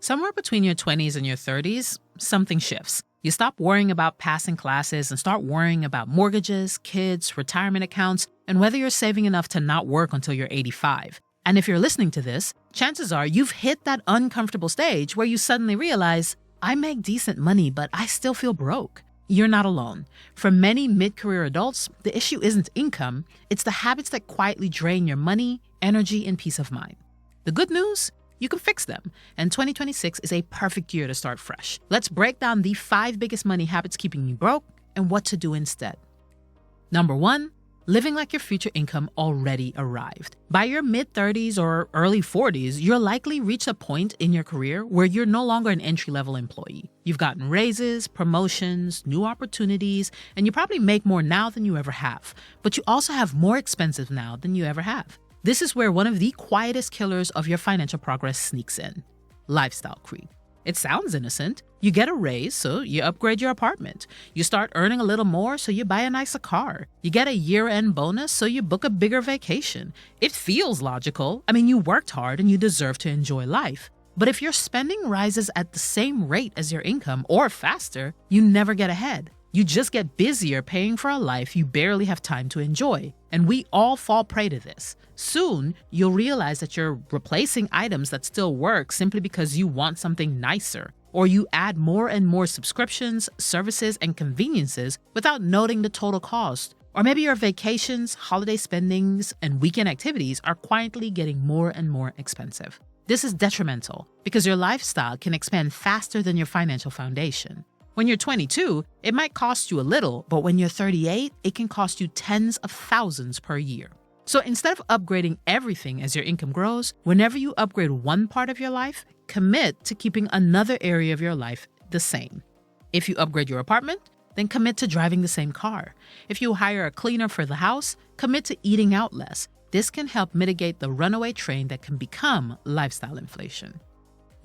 Somewhere between your 20s and your 30s, something shifts. You stop worrying about passing classes and start worrying about mortgages, kids, retirement accounts, and whether you're saving enough to not work until you're 85. And if you're listening to this, chances are you've hit that uncomfortable stage where you suddenly realize, I make decent money, but I still feel broke. You're not alone. For many mid-career adults, the issue isn't income, it's the habits that quietly drain your money, energy, and peace of mind. The good news? You can fix them, and 2026 is a perfect year to start fresh. Let's break down the 5 biggest money habits keeping you broke and what to do instead. Number 1, living like your future income already arrived. By your mid-30s or early 40s, you'll likely reach a point in your career where you're no longer an entry-level employee. You've gotten raises, promotions, new opportunities, and you probably make more now than you ever have. But you also have more expenses now than you ever have. This is where one of the quietest killers of your financial progress sneaks in: lifestyle creep. It sounds innocent. You get a raise, so you upgrade your apartment. You start earning a little more, so you buy a nicer car. You get a year-end bonus, so you book a bigger vacation. It feels logical. You worked hard and you deserve to enjoy life. But if your spending rises at the same rate as your income or faster, you never get ahead. You just get busier paying for a life you barely have time to enjoy. And we all fall prey to this. Soon, you'll realize that you're replacing items that still work simply because you want something nicer. Or you add more and more subscriptions, services, and conveniences without noting the total cost. Or maybe your vacations, holiday spendings, and weekend activities are quietly getting more and more expensive. This is detrimental because your lifestyle can expand faster than your financial foundation. When you're 22, it might cost you a little, but when you're 38, it can cost you tens of thousands per year. So instead of upgrading everything as your income grows, whenever you upgrade one part of your life, commit to keeping another area of your life the same. If you upgrade your apartment, then commit to driving the same car. If you hire a cleaner for the house, commit to eating out less. This can help mitigate the runaway train that can become lifestyle inflation.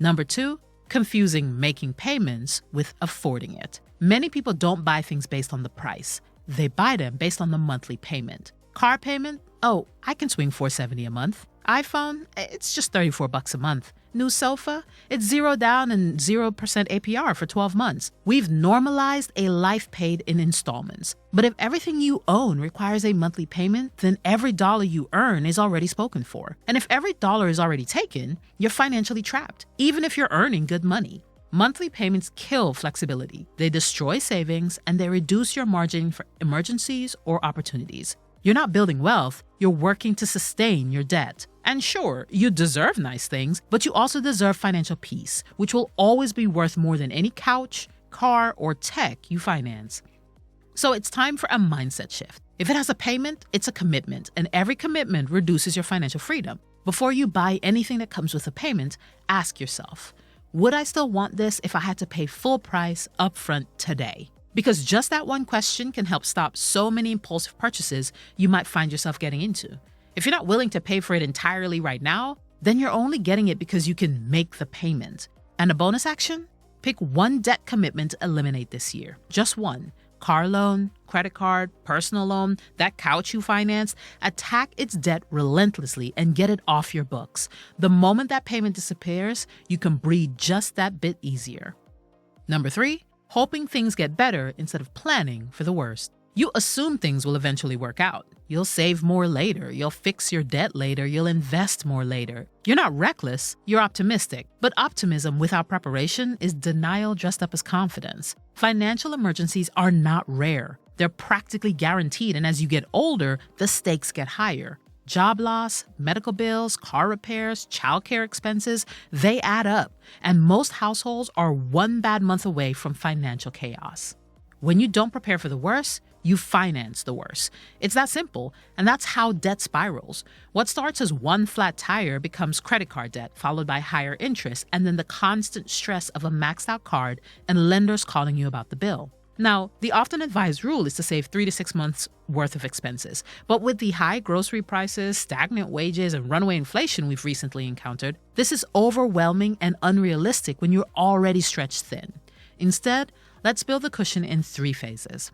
Number 2, confusing making payments with affording it. Many people don't buy things based on the price. They buy them based on the monthly payment. Car payment? Oh, I can swing $470 a month. iPhone? It's just $34 a month. New sofa? It's 0 down and 0% APR for 12 months. We've normalized a life paid in installments. But if everything you own requires a monthly payment, then every dollar you earn is already spoken for. And if every dollar is already taken, you're financially trapped, even if you're earning good money. Monthly payments kill flexibility. They destroy savings and they reduce your margin for emergencies or opportunities. You're not building wealth, you're working to sustain your debt. And sure, you deserve nice things, but you also deserve financial peace, which will always be worth more than any couch, car, or tech you finance. So it's time for a mindset shift. If it has a payment, it's a commitment, and every commitment reduces your financial freedom. Before you buy anything that comes with a payment, ask yourself, would I still want this if I had to pay full price upfront today? Because just that one question can help stop so many impulsive purchases you might find yourself getting into. If you're not willing to pay for it entirely right now, then you're only getting it because you can make the payment. And a bonus action? Pick one debt commitment to eliminate this year. Just one. Car loan, credit card, personal loan, that couch you financed. Attack its debt relentlessly and get it off your books. The moment that payment disappears, you can breathe just that bit easier. Number 3, hoping things get better instead of planning for the worst. You assume things will eventually work out. You'll save more later, you'll fix your debt later, you'll invest more later. You're not reckless, you're optimistic. But optimism without preparation is denial dressed up as confidence. Financial emergencies are not rare. They're practically guaranteed, and as you get older, the stakes get higher. Job loss, medical bills, car repairs, childcare expenses, they add up. And most households are one bad month away from financial chaos. When you don't prepare for the worst, you finance the worst. It's that simple, and that's how debt spirals. What starts as one flat tire becomes credit card debt, followed by higher interest, and then the constant stress of a maxed out card and lenders calling you about the bill. Now, the often advised rule is to save 3 to 6 months worth of expenses. But with the high grocery prices, stagnant wages, and runaway inflation we've recently encountered, this is overwhelming and unrealistic when you're already stretched thin. Instead, let's build the cushion in 3 phases.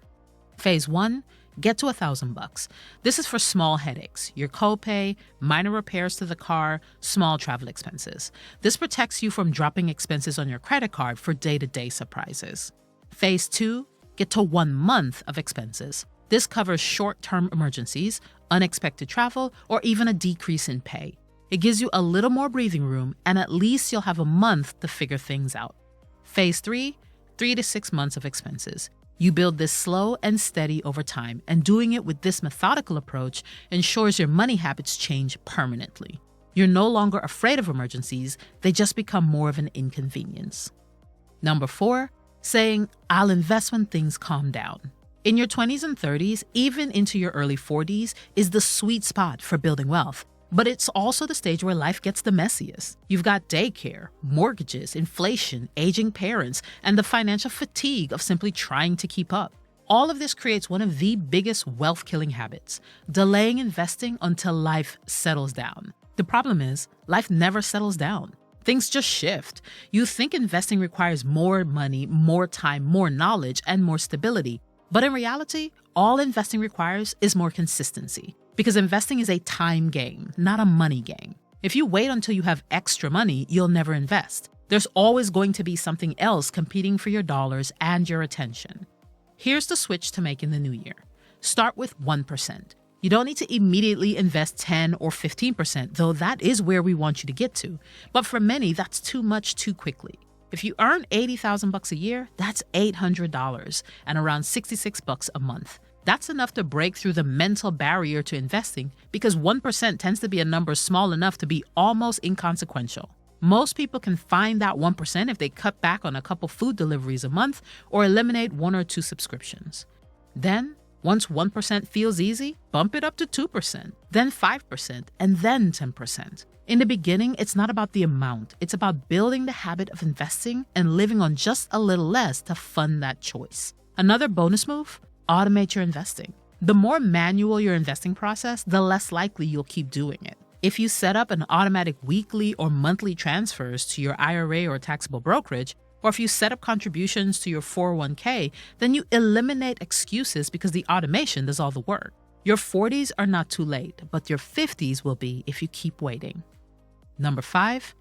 Phase 1, get to $1,000. This is for small headaches, your copay, minor repairs to the car, small travel expenses. This protects you from dropping expenses on your credit card for day-to-day surprises. Phase 2, get to 1 month of expenses. This covers short-term emergencies, unexpected travel, or even a decrease in pay. It gives you a little more breathing room, and at least you'll have a month to figure things out. Phase 3, 3 to 6 months of expenses. You build this slow and steady over time, and doing it with this methodical approach ensures your money habits change permanently. You're no longer afraid of emergencies, they just become more of an inconvenience. Number 4, saying, I'll invest when things calm down. In your 20s and 30s, even into your early 40s, is the sweet spot for building wealth. But it's also the stage where life gets the messiest. You've got daycare, mortgages, inflation, aging parents, and the financial fatigue of simply trying to keep up. All of this creates one of the biggest wealth-killing habits, delaying investing until life settles down. The problem is, life never settles down. Things just shift. You think investing requires more money, more time, more knowledge, and more stability. But in reality, all investing requires is more consistency. Because investing is a time game, not a money game. If you wait until you have extra money, you'll never invest. There's always going to be something else competing for your dollars and your attention. Here's the switch to make in the new year. Start with 1%. You don't need to immediately invest 10 or 15%, though that is where we want you to get to. But for many, that's too much too quickly. If you earn $80,000 a year, that's $800 and around $66 a month. That's enough to break through the mental barrier to investing because 1% tends to be a number small enough to be almost inconsequential. Most people can find that 1% if they cut back on a couple food deliveries a month or eliminate 1 or 2 subscriptions. Then, once 1% feels easy, bump it up to 2%, then 5%, and then 10%. In the beginning, it's not about the amount. It's about building the habit of investing and living on just a little less to fund that choice. Another bonus move? Automate your investing. The more manual your investing process, the less likely you'll keep doing it. If you set up an automatic weekly or monthly transfers to your IRA or taxable brokerage, or if you set up contributions to your 401k, then you eliminate excuses because the automation does all the work. Your 40s are not too late, but your 50s will be if you keep waiting. Number 5,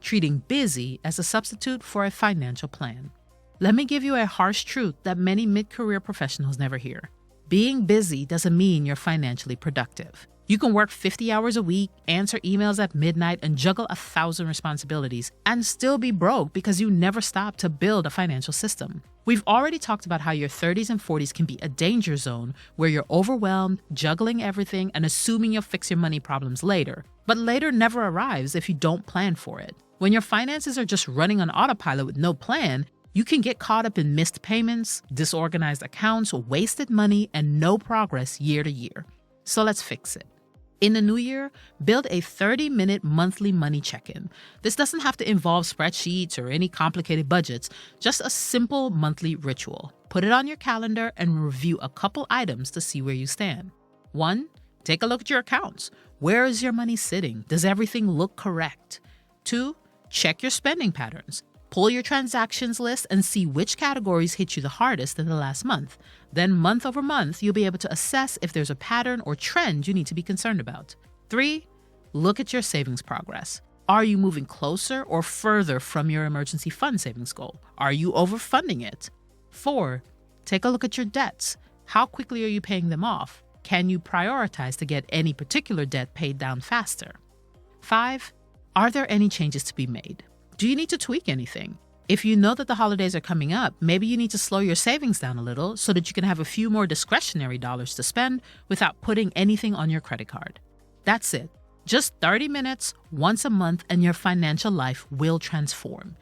treating busy as a substitute for a financial plan. Let me give you a harsh truth that many mid-career professionals never hear. Being busy doesn't mean you're financially productive. You can work 50 hours a week, answer emails at midnight, and juggle 1,000 responsibilities, and still be broke because you never stop to build a financial system. We've already talked about how your 30s and 40s can be a danger zone where you're overwhelmed, juggling everything, and assuming you'll fix your money problems later. But later never arrives if you don't plan for it. When your finances are just running on autopilot with no plan, you can get caught up in missed payments, disorganized accounts, wasted money, and no progress year to year. So let's fix it. In the new year, build a 30-minute monthly money check-in. This doesn't have to involve spreadsheets or any complicated budgets, just a simple monthly ritual. Put it on your calendar and review a couple items to see where you stand. 1, take a look at your accounts. Where is your money sitting? Does everything look correct? 2, check your spending patterns. Pull your transactions list and see which categories hit you the hardest in the last month. Then month over month, you'll be able to assess if there's a pattern or trend you need to be concerned about. 3, look at your savings progress. Are you moving closer or further from your emergency fund savings goal? Are you overfunding it? 4, take a look at your debts. How quickly are you paying them off? Can you prioritize to get any particular debt paid down faster? 5, are there any changes to be made? Do you need to tweak anything? If you know that the holidays are coming up, maybe you need to slow your savings down a little so that you can have a few more discretionary dollars to spend without putting anything on your credit card. That's it. Just 30 minutes once a month and your financial life will transform.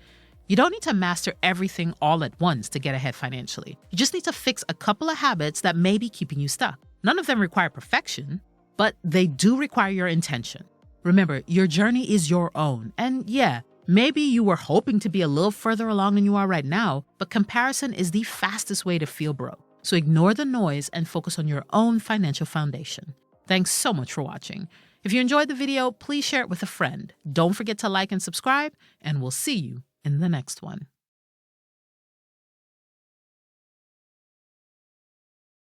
You don't need to master everything all at once to get ahead financially. You just need to fix a couple of habits that may be keeping you stuck. None of them require perfection, but they do require your intention. Remember, your journey is your own. And yeah, maybe you were hoping to be a little further along than you are right now, but comparison is the fastest way to feel broke. So ignore the noise and focus on your own financial foundation. Thanks so much for watching. If you enjoyed the video, please share it with a friend. Don't forget to like and subscribe, and we'll see you in the next one.